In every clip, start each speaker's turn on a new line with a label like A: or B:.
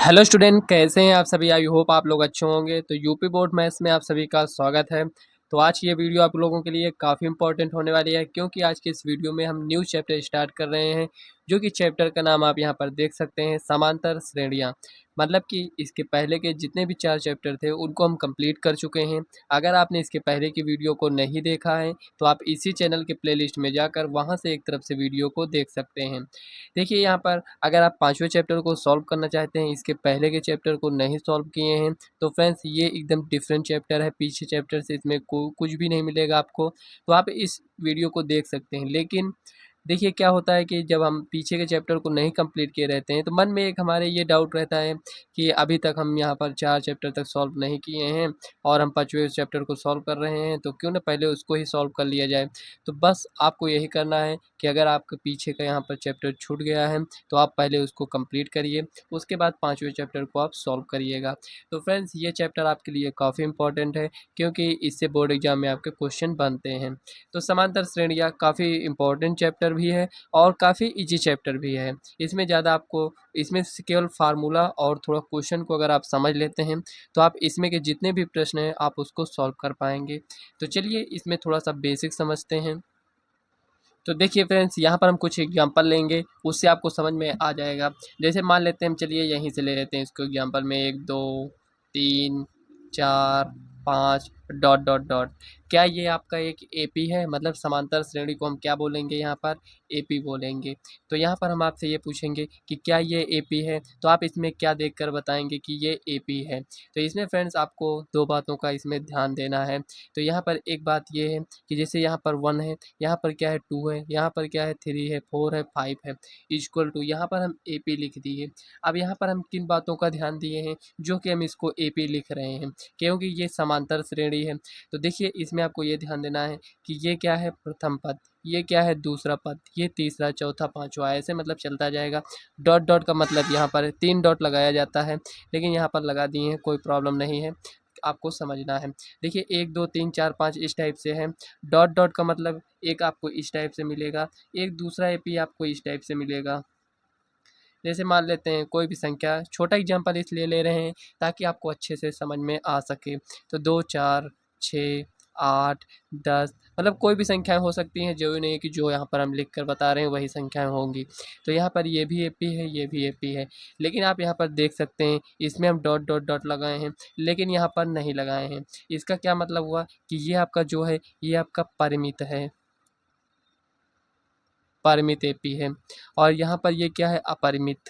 A: Hello student, कैसे हैं आप सभी। आई होप आप लोग अच्छे होंगे। तो यूपी बोर्ड मैथ्स में आप सभी का स्वागत है। तो आज की ये वीडियो आप लोगों के लिए काफ़ी इंपॉर्टेंट होने वाली है, क्योंकि आज के इस वीडियो में हम न्यू चैप्टर स्टार्ट कर रहे हैं, जो कि चैप्टर का नाम आप यहाँ पर देख सकते हैं, समांतर श्रेणियाँ। मतलब कि इसके पहले के जितने भी 4 चैप्टर थे उनको हम कंप्लीट कर चुके हैं। अगर आपने इसके पहले की वीडियो को नहीं देखा है तो आप इसी चैनल के प्लेलिस्ट में जाकर वहाँ से एक तरफ से वीडियो को देख सकते हैं। देखिए यहाँ पर अगर आप 5वें चैप्टर को सॉल्व करना चाहते हैं, इसके पहले के चैप्टर को नहीं सॉल्व किए हैं, तो फ्रेंड्स ये एकदम डिफरेंट चैप्टर है। पीछे चैप्टर से इसमें कुछ भी नहीं मिलेगा आपको, तो आप इस वीडियो को देख सकते हैं। लेकिन देखिए क्या होता है कि जब हम पीछे के चैप्टर को नहीं कंप्लीट किए रहते हैं, तो मन में एक हमारे ये डाउट रहता है कि अभी तक हम यहाँ पर 4 चैप्टर तक सॉल्व नहीं किए हैं और हम 5वें चैप्टर को सॉल्व कर रहे हैं, तो क्यों ना पहले उसको ही सॉल्व कर लिया जाए। तो बस आपको यही करना है कि अगर आपके पीछे का यहाँ पर चैप्टर छूट गया है तो आप पहले उसको कंप्लीट करिए, उसके बाद 5वें चैप्टर को आप सॉल्व करिएगा। तो फ्रेंड्स ये चैप्टर आपके लिए काफ़ी इंपॉर्टेंट है, क्योंकि इससे बोर्ड एग्जाम में आपके क्वेश्चन बनते हैं। तो समांतर श्रेणियाँ काफ़ी इंपॉर्टेंट चैप्टर भी है और काफ़ी इजी चैप्टर भी है। इसमें से केवल फार्मूला और थोड़ा क्वेश्चन को अगर आप समझ लेते हैं तो आप इसमें के जितने भी प्रश्न हैं आप उसको सॉल्व कर पाएंगे। तो चलिए इसमें थोड़ा सा बेसिक समझते हैं। तो देखिए फ्रेंड्स, यहाँ पर हम कुछ एग्जांपल लेंगे, उससे आपको समझ में आ जाएगा। जैसे मान लेते हैं हम, चलिए यहीं से ले लेते हैं इसको एग्जांपल में, 1 2 3 4 5 डॉट डॉट डॉट। क्या ये आपका एक एपी है? मतलब समांतर श्रेणी को हम क्या बोलेंगे यहाँ पर? एपी बोलेंगे। तो यहाँ पर हम आपसे ये पूछेंगे कि क्या ये एपी है, तो आप इसमें क्या देखकर बताएंगे कि ये एपी है। तो इसमें फ्रेंड्स आपको 2 बातों का इसमें ध्यान देना है। तो यहाँ पर एक बात ये है कि जैसे यहाँ पर 1 है, यहाँ पर क्या है 2 है, यहाँ पर क्या है 3 है, 4 है, 5 है, इक्वल टू यहाँ पर हम एपी लिख दिए। अब यहाँ पर हम किन बातों का ध्यान दिए हैं जो कि हम इसको एपी लिख रहे हैं, क्योंकि ये समांतर श्रेणी है। तो देखिए इसमें आपको ये ध्यान देना है कि ये क्या है, प्रथम पद, ये क्या है, दूसरा पद, ये तीसरा, चौथा, पांचवा, ऐसे मतलब चलता जाएगा। डॉट डॉट का मतलब यहाँ पर 3 डॉट लगाया जाता है, लेकिन यहाँ पर लगा दिए हैं, कोई प्रॉब्लम नहीं है, आपको समझना है। देखिए 1 2 3 4 5 इस टाइप से है। डॉट डॉट का मतलब एक आपको इस टाइप से मिलेगा, एक दूसरा एपी आपको इस टाइप से मिलेगा। जैसे मान लेते हैं कोई भी संख्या, छोटा एग्जांपल इसलिए ले रहे हैं ताकि आपको अच्छे से समझ में आ सके। तो 2 4 6 8 10, मतलब कोई भी संख्याएं हो सकती हैं, जरूरी नहीं है कि जो यहाँ पर हम लिख कर बता रहे हैं वही संख्याएं होंगी। तो यहाँ पर ये भी एपी है, ये भी एपी है, लेकिन आप यहाँ पर देख सकते हैं इसमें हम डॉट डॉट डॉट लगाए हैं, लेकिन यहाँ पर नहीं लगाए हैं। इसका क्या मतलब हुआ कि ये आपका जो है ये आपका परिमित है, परिमित एपी है, और यहाँ पर ये क्या है, अपरिमित।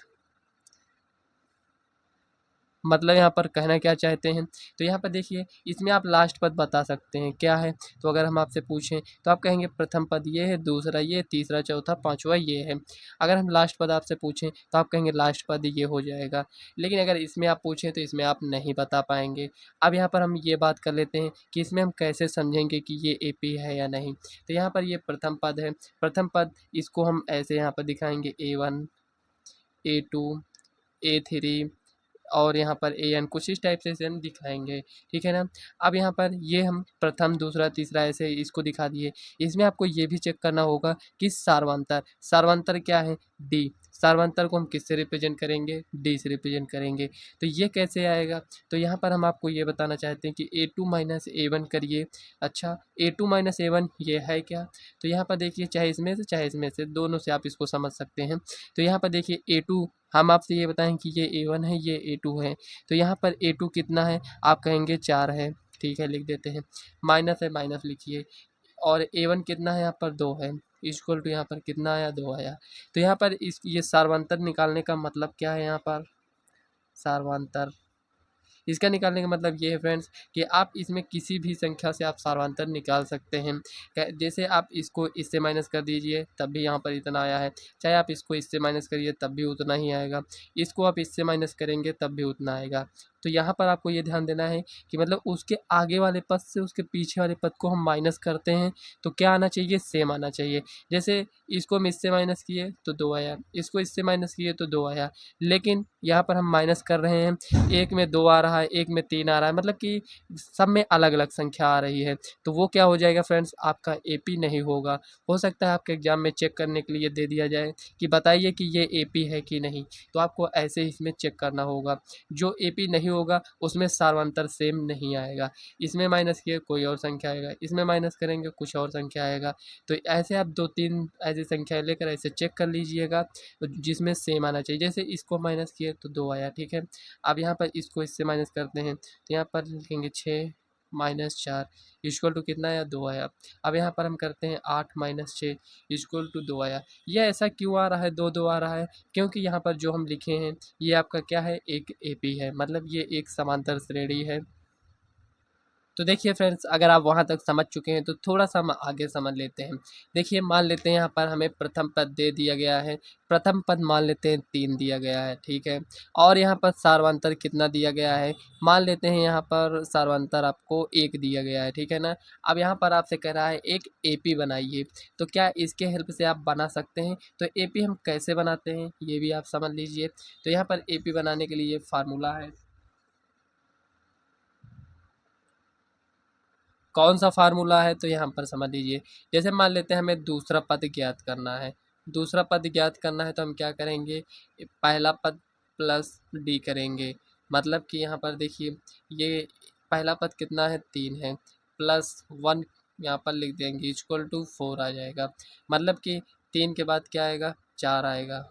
A: मतलब यहाँ पर कहना क्या चाहते हैं, तो यहाँ पर देखिए इसमें आप लास्ट पद बता सकते हैं क्या है। तो अगर हम आपसे पूछें तो आप कहेंगे प्रथम पद ये है, दूसरा ये, तीसरा, चौथा, पांचवा ये है। अगर हम लास्ट पद आपसे पूछें तो आप कहेंगे लास्ट पद ये हो जाएगा। लेकिन अगर इसमें आप पूछें तो इसमें आप नहीं बता पाएंगे। अब यहाँ पर हम ये बात कर लेते हैं कि इसमें हम कैसे समझेंगे कि ये एपी है या नहीं। तो यहाँ पर ये प्रथम पद है, प्रथम पद इसको हम ऐसे यहाँ पर दिखाएंगे A1 A2 A3, और यहाँ पर AN, कुछ इस टाइप से इसे हम दिखाएंगे, ठीक है ना। अब यहाँ पर ये हम प्रथम, दूसरा, तीसरा ऐसे इसको दिखा दिए। इसमें आपको ये भी चेक करना होगा कि सार्वंतर, सार्वंतर क्या है, डी। सार्वंतर को हम किससे रिप्रेजेंट करेंगे, डी से रिप्रेजेंट करेंगे। तो ये कैसे आएगा, तो यहाँ पर हम आपको ये बताना चाहते हैं कि A2 माइनस A1 करिए। अच्छा A2 माइनस A1 ये है क्या, तो यहाँ पर देखिए चाहे इसमें से चाहे इसमें से, दोनों से आप इसको समझ सकते हैं। तो यहाँ पर देखिए A2, हम आपसे ये बताएं कि ये A1 है, ये A2 है। तो यहाँ पर A2 कितना है, आप कहेंगे 4 है, ठीक है लिख देते हैं। माइनस है, माइनस लिखिए। और A1 कितना है, यहाँ पर 2 है, इक्वल टू यहाँ पर कितना आया, 2 आया। तो यहाँ पर इस ये सार्वंतर निकालने का मतलब क्या है, यहाँ पर सार्वंतर, इसका निकालने का मतलब ये है फ्रेंड्स कि आप इसमें किसी भी संख्या से आप सार्वंतर निकाल सकते हैं। जैसे आप इसको इससे माइनस कर दीजिए तब भी यहाँ पर इतना आया है, चाहे आप इसको इससे माइनस करिए तब भी उतना ही आएगा, इसको आप इससे माइनस करेंगे तब भी उतना आएगा। तो यहाँ पर आपको ये ध्यान देना है कि मतलब उसके आगे वाले पद से उसके पीछे वाले पद को हम माइनस करते हैं तो क्या आना चाहिए, सेम आना चाहिए। जैसे इसको हम इससे माइनस किए तो 2 आया, इसको इससे माइनस किए तो 2 आया, लेकिन यहाँ पर हम माइनस कर रहे हैं, एक में 2 आ रहा रहा है, एक में 3 आ रहा है, मतलब कि सब में अलग अलग संख्या आ रही है, तो वो क्या हो जाएगा फ्रेंड्स, आपका एपी नहीं होगा। हो सकता है आपके एग्जाम में चेक करने के लिए दे दिया जाए कि बताइए कि ये एपी है कि नहीं, तो आपको ऐसे ही इसमें चेक करना होगा। जो एपी नहीं होगा उसमें सार्वंतर सेम नहीं आएगा, इसमें माइनस किए कोई और संख्या आएगा, इसमें माइनस करेंगे कुछ और संख्या आएगा। तो ऐसे आप 2-3 ऐसी संख्या लेकर ऐसे चेक कर लीजिएगा जिसमें सेम आना चाहिए। जैसे इसको माइनस किए तो 2 आया, ठीक है। अब यहाँ पर इसको इससे माइनस करते हैं तो यहाँ पर लिखेंगे 6 माइनस 4 इक्वल टू कितना आया, 2 आया। अब यहाँ पर हम करते हैं 8 माइनस 6 इक्वल टू 2 आया। ये ऐसा क्यों आ रहा है, 2 आ रहा है, क्योंकि यहाँ पर जो हम लिखे हैं ये आपका क्या है, एक एपी है, मतलब ये एक समांतर श्रेणी है। तो देखिए फ्रेंड्स, अगर आप वहाँ तक समझ चुके हैं तो थोड़ा सा हम आगे समझ लेते हैं। देखिए मान लेते हैं यहाँ पर हमें प्रथम पद दे दिया गया है, प्रथम पद मान लेते हैं 3 दिया गया है, ठीक है। और यहाँ पर सार्वंतर कितना दिया गया है, मान लेते हैं यहाँ पर सार्वंतर आपको 1 दिया गया है, ठीक है ना। अब यहाँ पर आपसे कह रहा है एक एपी बनाइए, तो क्या इसके हेल्प से आप बना सकते हैं। तो एपी हम कैसे बनाते हैं ये भी आप समझ लीजिए। तो यहाँ पर एपी बनाने के लिए फार्मूला है, कौन सा फार्मूला है तो यहाँ पर समझ लीजिए। जैसे मान लेते हैं हमें दूसरा पद ज्ञात करना है, दूसरा पद ज्ञात करना है तो हम क्या करेंगे, पहला पद प्लस डी करेंगे। मतलब कि यहाँ पर देखिए ये पहला पद कितना है, 3 है, प्लस 1 यहाँ पर लिख देंगे इक्वल टू 4 आ जाएगा। मतलब कि 3 के बाद क्या आएगा, 4 आएगा,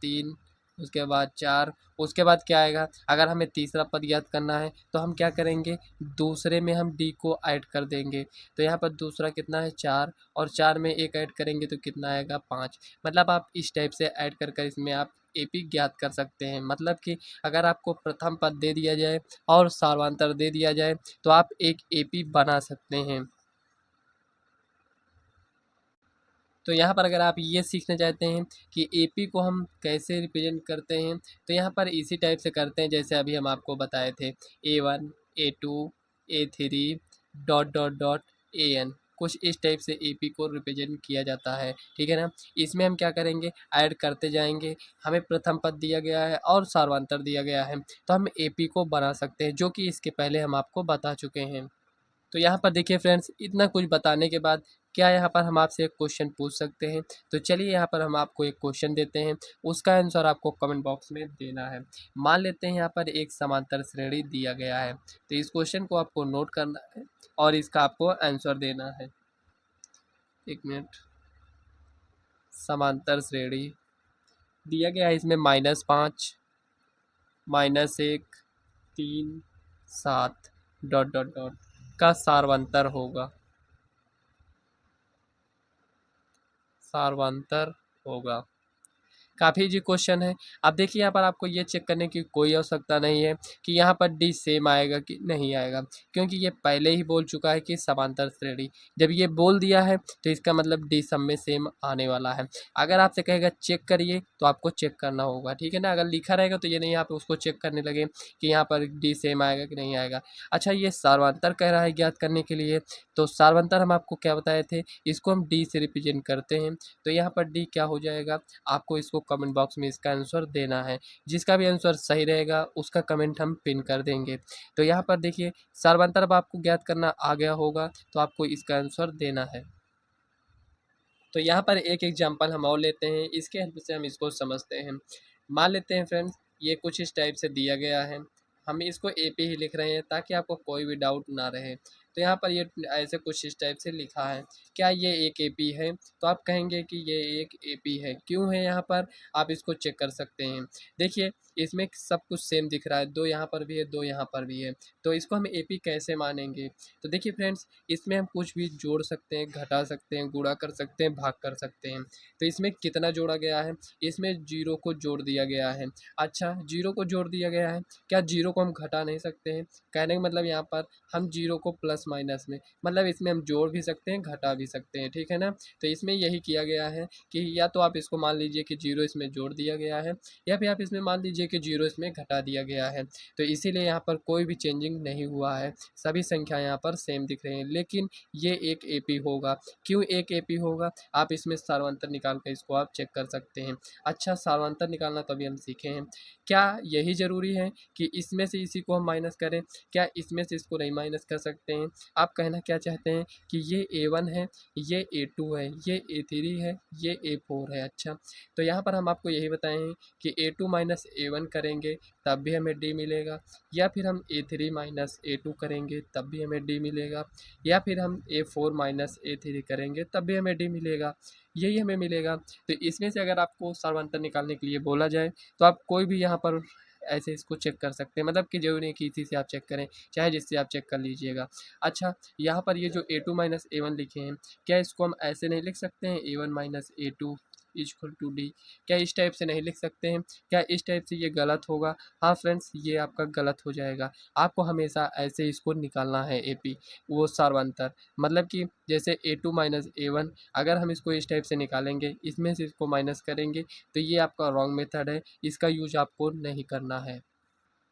A: 3 उसके बाद 4, उसके बाद क्या आएगा। अगर हमें तीसरा पद ज्ञात करना है तो हम क्या करेंगे, दूसरे में हम डी को ऐड कर देंगे। तो यहाँ पर दूसरा कितना है, 4, और 4 में एक ऐड करेंगे तो कितना आएगा, 5। मतलब आप इस टाइप से ऐड कर कर इसमें आप एपी ज्ञात कर सकते हैं। मतलब कि अगर आपको प्रथम पद दे दिया जाए और सार्वंतर दे दिया जाए तो आप एक एपी बना सकते हैं। तो यहाँ पर अगर आप ये सीखना चाहते हैं कि एपी को हम कैसे रिप्रेजेंट करते हैं तो यहाँ पर इसी टाइप से करते हैं जैसे अभी हम आपको बताए थे, A1 A2 A3 dot dot dot AN, कुछ इस टाइप से एपी को रिप्रेजेंट किया जाता है, ठीक है ना। इसमें हम क्या करेंगे, ऐड करते जाएंगे। हमें प्रथम पद दिया गया है और सार्वंतर दिया गया है तो हम एपी को बना सकते हैं, जो कि इसके पहले हम आपको बता चुके हैं। तो यहाँ पर देखिए फ्रेंड्स, इतना कुछ बताने के बाद क्या यहाँ पर हम आपसे एक क्वेश्चन पूछ सकते हैं। तो चलिए यहाँ पर हम आपको एक क्वेश्चन देते हैं, उसका आंसर आपको कमेंट बॉक्स में देना है। मान लेते हैं यहाँ पर एक समांतर श्रेणी दिया गया है, तो इस क्वेश्चन को आपको नोट करना है और इसका आपको आंसर देना है। एक मिनट, समांतर श्रेणी दिया गया है, इसमें -5 -1 3 7 डॉट डॉट डॉट का सार्वंतर होगा, सार्वंतर होगा। काफ़ी इजी क्वेश्चन है। अब देखिए यहाँ पर आपको ये चेक करने की कोई आवश्यकता नहीं है कि यहाँ पर डी सेम आएगा कि नहीं आएगा, क्योंकि ये पहले ही बोल चुका है कि समांतर श्रेणी। जब ये बोल दिया है तो इसका मतलब डी सब में सेम आने वाला है। अगर आपसे कहेगा चेक करिए तो आपको चेक करना होगा, ठीक है ना। अगर लिखा रहेगा तो ये नहीं आप उसको चेक करने लगे कि यहाँ पर डी सेम आएगा कि नहीं आएगा। अच्छा, ये सार्वंतर कह रहा है ज्ञात करने के लिए, तो सार्वंतर हम आपको क्या बताए थे, इसको हम डी से रिप्रेजेंट करते हैं। तो यहाँ पर डी क्या हो जाएगा, आपको इसको कमेंट बॉक्स में इसका आंसर देना है। जिसका भी आंसर सही रहेगा उसका कमेंट हम पिन कर देंगे। तो यहाँ पर देखिए सार्वंतर अब आपको ज्ञात करना आ गया होगा, तो आपको इसका आंसर देना है। तो यहाँ पर एक एग्जांपल हम और लेते हैं, इसके हेल्प से हम इसको समझते हैं। मान लेते हैं फ्रेंड्स, ये कुछ इस टाइप से दिया गया है, हम इसको एपी ही लिख रहे हैं ताकि आपको कोई भी डाउट ना रहे। तो यहाँ पर ये ऐसे कुछ इस टाइप से लिखा है, क्या ये एक एपी है, तो आप कहेंगे कि ये एक एपी है। क्यों है, यहाँ पर आप इसको चेक कर सकते हैं। देखिए इसमें सब कुछ सेम दिख रहा है, 2 यहाँ पर भी है, 2 यहाँ पर भी है, तो इसको हम एपी कैसे मानेंगे। तो देखिए फ्रेंड्स, इसमें हम कुछ भी जोड़ सकते हैं, घटा सकते हैं, गुणा कर सकते हैं, भाग कर सकते हैं। तो इसमें कितना जोड़ा गया है, इसमें 0 को जोड़ दिया गया है। अच्छा, 0 को जोड़ दिया गया है, क्या 0 को हम घटा नहीं सकते हैं। कहने का मतलब यहाँ पर हम 0 को प्लस माइनस में, मतलब इसमें हम जोड़ भी सकते हैं, घटा भी सकते हैं, ठीक है ना। तो इसमें यही किया गया है कि या तो आप इसको मान लीजिए कि 0 इसमें जोड़ दिया गया है, या फिर आप इसमें मान लीजिए कि 0 इसमें घटा दिया गया है। तो इसीलिए यहाँ पर कोई भी चेंजिंग नहीं हुआ है, सभी संख्या यहाँ पर सेम दिख रही हैं। लेकिन ये एक एपी होगा। क्यों एक एपी होगा? आप इसमें सार्वंतर निकाल कर इसको आप चेक कर सकते हैं। अच्छा, सार्वंतर निकालना तो अभी हम सीखे हैं। क्या यही ज़रूरी है कि इसमें से इसी को हम माइनस करें? क्या इसमें से इसको नहीं माइनस कर सकते हैं? आप कहना क्या चाहते हैं कि ये A1 है, ये A2 है, ये A3 है, ये A4 है। अच्छा, तो यहाँ पर हम आपको यही बताए हैं कि A2 माइनस A1 करेंगे तब भी हमें D मिलेगा, या फिर हम A3 माइनस A2 करेंगे तब भी हमें D मिलेगा, या फिर हम A4 माइनस A3 करेंगे तब भी हमें D मिलेगा, यही हमें मिलेगा। तो इसमें से अगर आपको सार्वंतर निकालने के लिए बोला जाए तो आप कोई भी यहाँ पर ऐसे इसको चेक कर सकते हैं, मतलब कि ज़रूरी नहीं कि इसी से आप चेक करें, चाहे जिससे आप चेक कर लीजिएगा। अच्छा, यहाँ पर ये जो A2 माइनस A1 लिखे हैं, क्या इसको हम ऐसे नहीं लिख सकते हैं A1 minus A2 equal to D? क्या इस टाइप से नहीं लिख सकते हैं? क्या इस टाइप से ये गलत होगा? हाँ फ्रेंड्स, ये आपका गलत हो जाएगा। आपको हमेशा ऐसे इसको निकालना है एपी, वो सार्वंतर, मतलब कि जैसे A2 माइनस A1, अगर हम इसको इस टाइप से निकालेंगे, इसमें से इसको माइनस करेंगे, तो ये आपका रॉन्ग मेथड है, इसका यूज आपको नहीं करना है।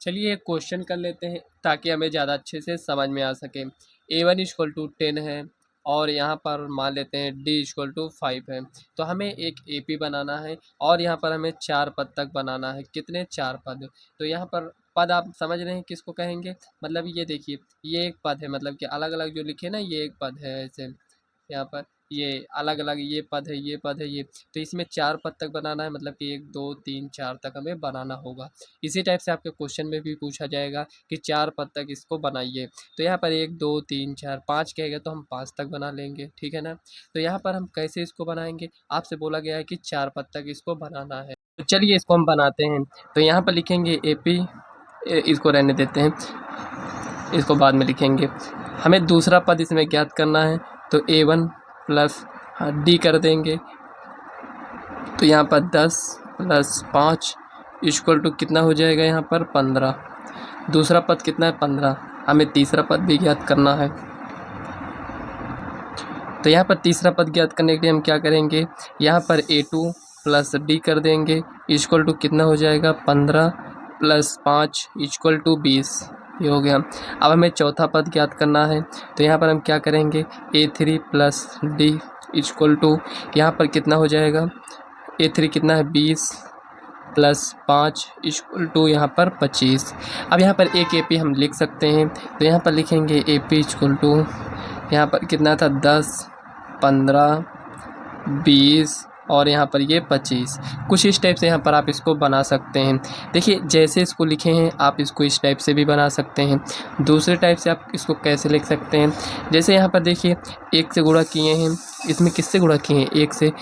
A: चलिए एक क्वेश्चन कर लेते हैं ताकि हमें ज़्यादा अच्छे से समझ में आ सके। A1 इक्वल टू 10 है और यहाँ पर मान लेते हैं D इक्वल टू 5 है। तो हमें एक AP बनाना है और यहाँ पर हमें 4 पद तक बनाना है। कितने? 4 पद। तो यहाँ पर पद आप समझ रहे हैं किसको कहेंगे? मतलब ये देखिए, ये एक पद है, मतलब कि अलग अलग जो लिखे ना, ये एक पद है ऐसे, यहाँ पर ये अलग अलग ये पद है, ये पद है, ये, तो इसमें 4 पद तक बनाना है, मतलब कि 1 2 3 4 तक हमें बनाना होगा। इसी टाइप से आपके क्वेश्चन में भी पूछा जाएगा कि 4 पद तक इसको बनाइए। तो यहाँ पर 1 2 3 4 5 कहेगा तो हम 5 तक बना लेंगे, ठीक है ना। तो यहाँ पर हम कैसे इसको बनाएंगे? आपसे बोला गया है कि 4 पद तक इसको बनाना है, तो चलिए इसको हम बनाते हैं। तो यहाँ पर लिखेंगे AP, इसको रहने देते हैं, इसको बाद में लिखेंगे। हमें दूसरा पद इसमें ज्ञात करना है, तो A1 प्लस D कर देंगे। तो यहाँ पर 10 प्लस 5 इक्वल टू कितना हो जाएगा? यहाँ पर 15। दूसरा पद कितना है? 15। हमें तीसरा पद भी ज्ञात करना है। तो यहाँ पर तीसरा पद ज्ञात करने के लिए हम क्या करेंगे? यहाँ पर A2 प्लस D कर देंगे, इक्वल टू कितना हो जाएगा? 15 प्लस 5 इक्वल टू 20। ये हो गया। अब हमें चौथा पद ज्ञात करना है, तो यहाँ पर हम क्या करेंगे? A3 plus D equal to, यहाँ पर कितना हो जाएगा? A3 कितना है? 20 प्लस 5 इक्वल टू यहाँ पर 25। अब यहाँ पर एक AP हम लिख सकते हैं, तो यहाँ पर लिखेंगे AP इक्वल टू, यहाँ पर कितना था? 10 15 20 और यहाँ पर ये 25। कुछ इस टाइप से यहाँ पर आप इसको बना सकते हैं। देखिए, जैसे इसको लिखे हैं आप इसको इस टाइप से भी बना सकते हैं। दूसरे टाइप से आप इसको कैसे लिख सकते हैं? जैसे यहाँ पर देखिए, 1 से गुणा किए हैं, इसमें किससे गुणा किए हैं? 1 से।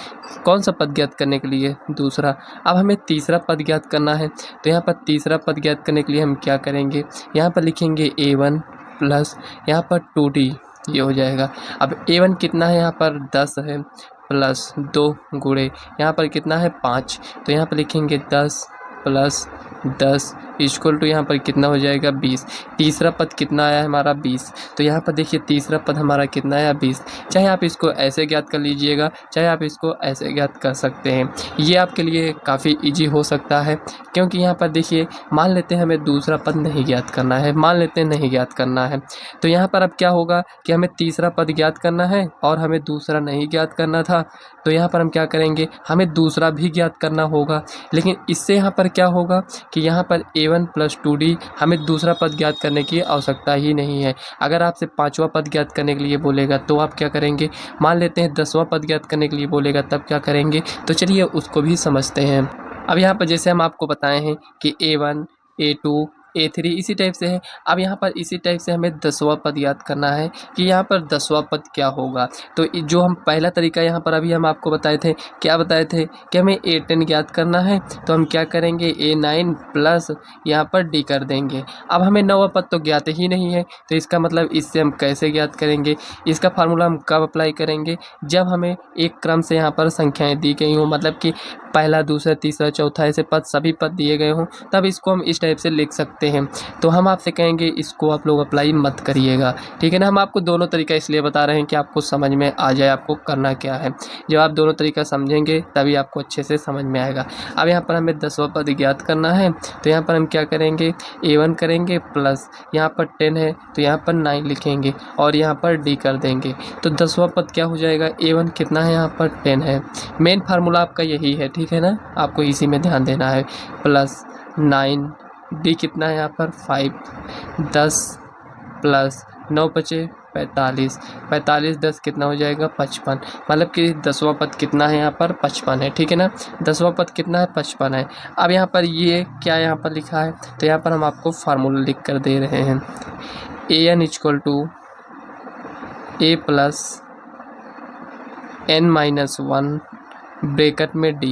A: कौन सा पद ज्ञात करने के लिए? दूसरा। अब हमें तीसरा पद ज्ञात करना है, तो यहाँ पर तीसरा पद ज्ञात करने के लिए हम क्या करेंगे? यहाँ पर लिखेंगे A1 प्लस यहाँ पर 2D, ये हो जाएगा। अब A1 कितना है? यहाँ पर 10 है, प्लस 2 गुणे यहाँ पर कितना है? 5। तो यहाँ पर लिखेंगे 10 प्लस 10 इक्वल टू यहाँ पर कितना हो जाएगा? 20। तीसरा पद कितना आया है हमारा? 20। तो यहाँ पर देखिए तीसरा पद हमारा कितना आया? 20। चाहे आप इसको ऐसे ज्ञात कर लीजिएगा, चाहे आप इसको ऐसे ज्ञात कर सकते हैं। ये आपके लिए काफ़ी इजी हो सकता है, क्योंकि यहाँ पर देखिए, मान लेते हैं हमें दूसरा पद नहीं ज्ञात करना है, मान लेते हैं नहीं ज्ञात करना है, तो यहाँ पर अब क्या होगा कि हमें तीसरा पद ज्ञात करना है और हमें दूसरा नहीं ज्ञात करना था। तो यहाँ पर हम क्या करेंगे? हमें दूसरा भी ज्ञात करना होगा, लेकिन इससे यहाँ पर क्या होगा कि यहाँ पर A1 प्लस 2D, हमें दूसरा पद ज्ञात करने की आवश्यकता ही नहीं है। अगर आपसे 5वां पद ज्ञात करने के लिए बोलेगा तो आप क्या करेंगे? मान लेते हैं 10वां पद ज्ञात करने के लिए बोलेगा, तब क्या करेंगे? तो चलिए उसको भी समझते हैं। अब यहाँ पर जैसे हम आपको बताए हैं कि A1 A2 A3 इसी टाइप से है। अब यहाँ पर इसी टाइप से हमें 10वां पद याद करना है कि यहाँ पर 10वां पद क्या होगा। तो जो हम पहला तरीका यहाँ पर अभी हम आपको बताए थे, क्या बताए थे कि हमें A10 ज्ञात करना है, तो हम क्या करेंगे? A9 प्लस यहाँ पर D कर देंगे। अब हमें 9वां पद तो ज्ञात ही नहीं है, तो इसका मतलब इससे हम कैसे ज्ञात करेंगे? इसका फार्मूला हम कब अप्लाई करेंगे? जब हमें एक क्रम से यहाँ पर संख्याएँ दी गई हों, मतलब कि पहला दूसरा तीसरा चौथा ऐसे पद सभी पद दिए गए हों तब इसको हम इस टाइप से लिख सकते हैं। तो हम आपसे कहेंगे इसको आप लोग अप्लाई मत करिएगा, ठीक है ना। हम आपको दोनों तरीका इसलिए बता रहे हैं कि आपको समझ में आ जाए आपको करना क्या है। जब आप दोनों तरीका समझेंगे तभी आपको अच्छे से समझ में आएगा। अब यहाँ पर हमें 10वां पद ज्ञात करना है, तो यहाँ पर हम क्या करेंगे, A1 करेंगे प्लस यहाँ पर 10 है तो यहाँ पर 9 लिखेंगे और यहाँ पर D कर देंगे। तो 10वां पद क्या हो जाएगा, A1 कितना है, यहाँ पर 10 है। मेन फार्मूला आपका यही है, ठीक है ना, आपको इसी में ध्यान देना है। प्लस 9 D कितना है यहाँ पर 5, 10 प्लस 9 बचे 45, 45 10 कितना हो जाएगा 55, मतलब कि 10वां पद कितना है यहाँ पर 55 है, ठीक है ना। 10वां पद कितना है 55 है। अब यहाँ पर ये क्या यहाँ पर लिखा है, तो यहाँ पर हम आपको फार्मूला लिख कर दे रहे हैं, AN equal to A plus N-1 bracket में D,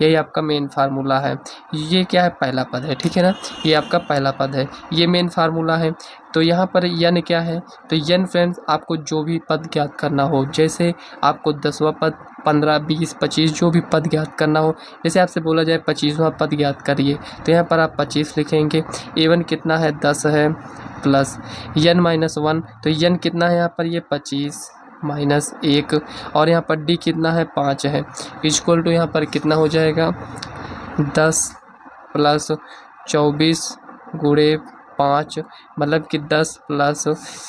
A: यही आपका मेन फार्मूला है। ये क्या है, पहला पद है, ठीक है ना, ये आपका पहला पद है, ये मेन फार्मूला है। तो यहाँ पर यन क्या है, तो यन फ्रेंड्स आपको जो भी पद ज्ञात करना हो, जैसे आपको 10वां पद 15 20 25 जो भी पद ज्ञात करना हो, जैसे आपसे बोला जाए 25वां पद ज्ञात करिए तो यहाँ पर आप 25 लिखेंगे। A1 कितना है 10 है प्लस N-1, तो यन कितना है यहाँ पर ये 25 माइनस 1 और यहाँ पर D कितना है 5 है, इक्वल टू यहाँ पर कितना हो जाएगा 10 प्लस 24 गुणे 5, मतलब कि 10 प्लस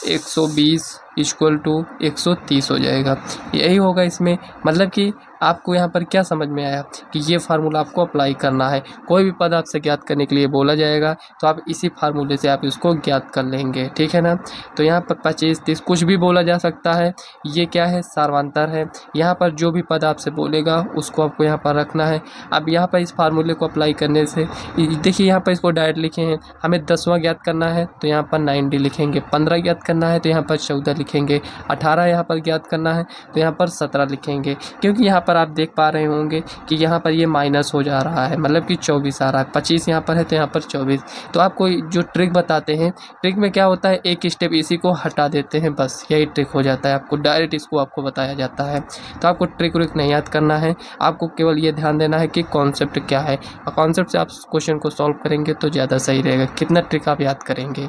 A: 120 इक्वल टू 130 हो जाएगा। यही होगा इसमें, मतलब कि आपको यहाँ पर क्या समझ में आया कि ये फार्मूला आपको अप्लाई करना है। कोई भी पद आपसे ज्ञात करने के लिए बोला जाएगा तो आप इसी फार्मूले से आप इसको ज्ञात कर लेंगे, ठीक है ना। तो यहाँ पर 25 30 कुछ भी बोला जा सकता है, ये क्या है सार्वंतर है। यहाँ पर जो भी पद आपसे बोलेगा उसको आपको यहाँ पर रखना है। अब यहाँ पर इस फार्मूले को अप्लाई करने से देखिए यहाँ पर इसको डायरेक्ट लिखे हैं, हमें 10वां ज्ञात करना है तो यहाँ पर 9D लिखेंगे, 15 ज्ञात करना है तो यहाँ पर 14 लिखेंगे, 18 यहाँ पर ज्ञात करना है तो यहाँ पर 17 लिखेंगे। क्योंकि यहाँ पर आप देख पा रहे होंगे कि यहाँ पर ये माइनस हो जा रहा है, मतलब कि 24 आ रहा है, 25 यहाँ पर है तो यहाँ पर 24। तो आपको जो ट्रिक बताते हैं, ट्रिक में क्या होता है, एक स्टेप इसी को हटा देते हैं, बस यही ट्रिक हो जाता है। आपको डायरेक्ट इसको आपको बताया जाता है, तो आपको ट्रिक व्रिक नहीं याद करना है, आपको केवल ये ध्यान देना है कि कॉन्सेप्ट क्या है, और कॉन्सेप्ट से आप क्वेश्चन को सॉल्व करेंगे तो ज़्यादा सही रहेगा। कितना ट्रिक आप याद करेंगे।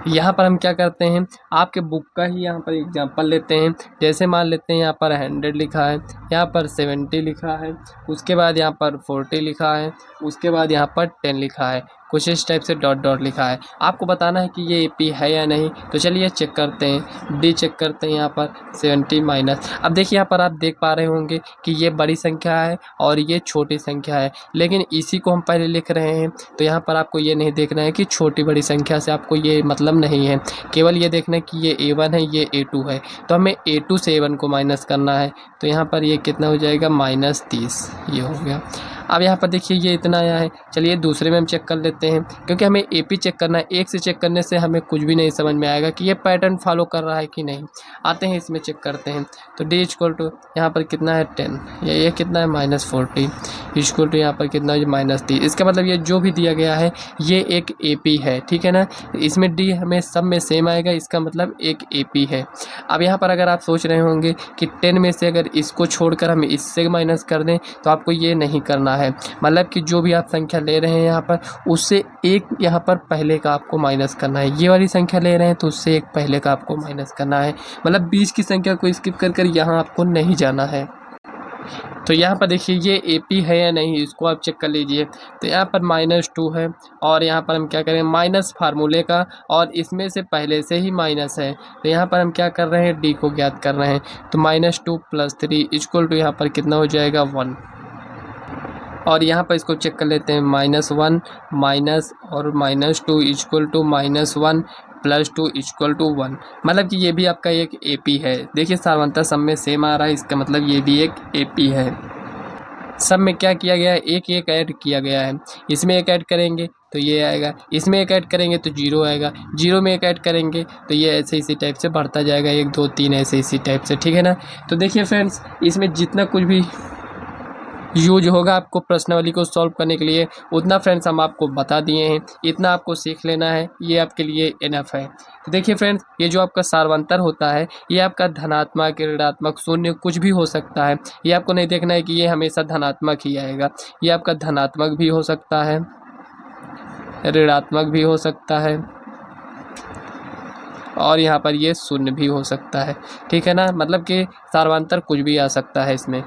A: यहाँ पर हम क्या करते हैं, आपके बुक का ही यहाँ पर एग्जांपल लेते हैं। जैसे मान लेते हैं यहाँ पर 100 लिखा है, यहाँ पर 70 लिखा है, उसके बाद यहाँ पर 40 लिखा है, उसके बाद यहाँ पर 10 लिखा है, कुछ इस टाइप से डॉट डॉट लिखा है। आपको बताना है कि ये AP है या नहीं। तो चलिए चेक करते हैं, D चेक करते हैं। यहाँ पर 70 माइनस, अब देखिए यहाँ पर आप देख पा रहे होंगे कि ये बड़ी संख्या है और ये छोटी संख्या है, लेकिन इसी को हम पहले लिख रहे हैं। तो यहाँ पर आपको ये नहीं देखना है कि छोटी बड़ी संख्या से आपको ये मतलब नहीं है, केवल ये देखना है कि ये A1 है ये A2 है। तो हमें A2 से A1 को माइनस करना है, तो यहाँ पर ये कितना हो जाएगा -30, ये हो गया। अब यहाँ पर देखिए ये इतना आया है। चलिए दूसरे में हम चेक कर लेते हैं, क्योंकि हमें AP चेक करना है। एक से चेक करने से हमें कुछ भी नहीं समझ में आएगा कि ये पैटर्न फॉलो कर रहा है कि नहीं। आते हैं इसमें चेक करते हैं। तो D इक्वल टू यहाँ पर कितना है 10, ये कितना है -40 इक्वल टू यहाँ पर कितना है -30। इसका मतलब ये जो भी दिया गया है ये एक AP है, ठीक है ना। इसमें D हमें सब में सेम आएगा, इसका मतलब एक AP है। अब यहाँ पर अगर आप सोच रहे होंगे कि 10 में से अगर इसको छोड़कर हम इससे माइनस कर दें, तो आपको ये नहीं करना है। मतलब कि जो भी आप संख्या ले रहे हैं यहाँ पर, उससे एक यहाँ पर पहले का आपको माइनस करना है। ये वाली संख्या ले रहे हैं तो उससे एक पहले का आपको माइनस करना है। मतलब बीच की संख्या को स्किप कर यहाँ आपको नहीं जाना है। तो यहाँ पर देखिए ये AP है या नहीं, इसको आप चेक कर लीजिए। तो यहाँ पर -2 है और यहाँ पर हम क्या करें, माइनस फार्मूले का, और इसमें से पहले से ही माइनस है। तो यहाँ पर हम क्या कर रहे हैं, D को ज्ञात कर रहे हैं। तो -2 + 3 इक्वल टू यहाँ पर कितना हो जाएगा 1। और यहाँ पर इसको चेक कर लेते हैं, -1 माइनस और -2 इक्वल टू -1 + 2 इक्वल टू 1। मतलब कि ये भी आपका एक AP है। देखिए सामान्यतः सब में सेम आ रहा है, इसका मतलब ये भी एक AP है। सब में क्या किया गया है, एक एक ऐड किया गया है। इसमें एक ऐड करेंगे तो ये आएगा, इसमें एक ऐड करेंगे तो 0 आएगा, 0 में एक ऐड करेंगे तो ये ऐसे इसी टाइप से बढ़ता जाएगा, 1 2 3 ऐसे इसी टाइप से, ठीक है ना। तो देखिए फ्रेंड्स, इसमें जितना कुछ भी यूज होगा आपको प्रश्नावली को सॉल्व करने के लिए, उतना फ्रेंड्स हम आपको बता दिए हैं। इतना आपको सीख लेना है, ये आपके लिए इनफ है। तो देखिए फ्रेंड्स, ये जो आपका सार्वंतर होता है ये आपका धनात्मक, ऋणात्मक, शून्य कुछ भी हो सकता है। ये आपको नहीं देखना है कि ये हमेशा धनात्मक ही आएगा। ये आपका धनात्मक भी हो सकता है, ऋणात्मक भी हो सकता है और यहाँ पर ये शून्य भी हो सकता है। ठीक है ना, मतलब कि सार्वंतर कुछ भी आ सकता है इसमें।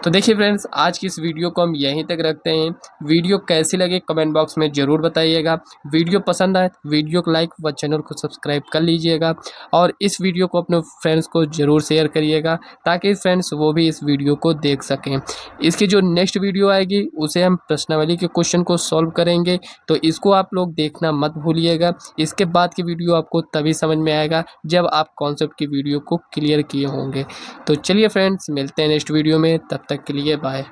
A: तो देखिए फ्रेंड्स, आज की इस वीडियो को हम यहीं तक रखते हैं। वीडियो कैसी लगे कमेंट बॉक्स में ज़रूर बताइएगा। वीडियो पसंद आए तो वीडियो को लाइक व चैनल को सब्सक्राइब कर लीजिएगा और इस वीडियो को अपने फ्रेंड्स को ज़रूर शेयर करिएगा ताकि फ्रेंड्स वो भी इस वीडियो को देख सकें। इसकी जो नेक्स्ट वीडियो आएगी उसे हम प्रश्नावली के क्वेश्चन को सॉल्व करेंगे, तो इसको आप लोग देखना मत भूलिएगा। इसके बाद की वीडियो आपको तभी समझ में आएगा जब आप कॉन्सेप्ट की वीडियो को क्लियर किए होंगे। तो चलिए फ्रेंड्स, मिलते हैं नेक्स्ट वीडियो में, तब तक के लिए बाय।